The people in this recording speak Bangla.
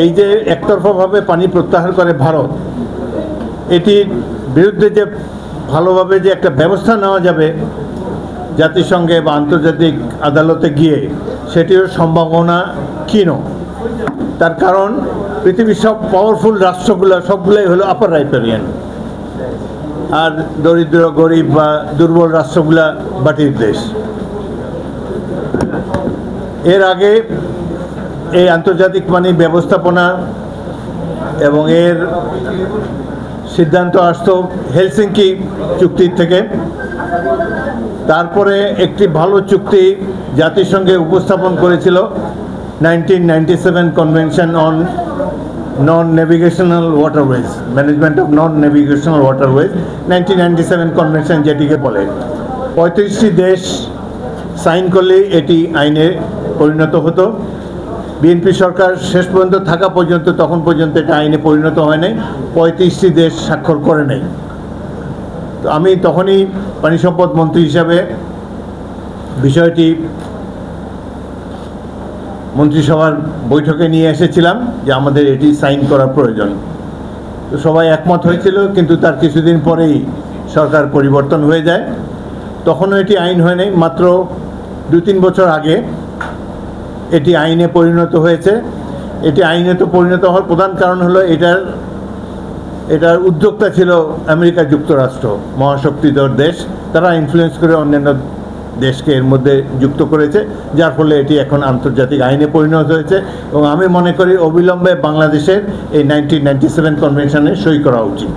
এই যে একতরফাভাবে পানি প্রত্যাহার করে ভারত, এটির বিরুদ্ধে যে ভালোভাবে যে একটা ব্যবস্থা নেওয়া যাবে জাতিসংঘে বা আন্তর্জাতিক আদালতে গিয়ে, সেটির সম্ভাবনা ক্ষীণ। তার কারণ পৃথিবীর সব পাওয়ারফুল রাষ্ট্রগুলো সবগুলোই হলো আপার রাইপেরিয়ান, আর দরিদ্র গরিব বা দুর্বল রাষ্ট্রগুলা বাটির দেশ। এর আগে এই আন্তর্জাতিক পানি ব্যবস্থাপনা এবং এর সিদ্ধান্ত আসতো হেলসিঙ্কি চুক্তি থেকে। তারপরে একটি ভালো চুক্তি জাতিসংঘে উপস্থাপন করেছিল 1997 convention on non navigational waterways, management of non navigational waterways, 1997 convention যেটিকে বলে। 35টি দেশ সাইন করলে এটি আইনে পরিণত হতো। বিএনপি সরকার শেষ পর্যন্ত থাকা পর্যন্ত, তখন পর্যন্ত এটা আইনে পরিণত হয় নাই, 35টি দেশ স্বাক্ষর করে নাই। তো আমি তখনই পানি সম্পদ মন্ত্রী হিসাবে বিষয়টি মন্ত্রিসভার বৈঠকে নিয়ে এসেছিলাম যে আমাদের এটি সাইন করা প্রয়োজন। তো সবাই একমত হয়েছিল, কিন্তু তার কিছুদিন পরেই সরকার পরিবর্তন হয়ে যায়। তখনও এটি আইন হয় নাই, মাত্র 2-3 বছর আগে এটি আইনে পরিণত হয়েছে। এটি আইনে তো পরিণত হওয়ার প্রধান কারণ হলো এটার উদ্যোক্তা ছিল আমেরিকা যুক্তরাষ্ট্র, মহাশক্তিধর দেশ। তারা ইনফ্লুয়েন্স করে অন্যান্য দেশকে এর মধ্যে যুক্ত করেছে, যার ফলে এটি এখন আন্তর্জাতিক আইনে পরিণত হয়েছে। এবং আমি মনে করি অবিলম্বে বাংলাদেশের এই 1997 কনভেনশনে সই করা উচিত।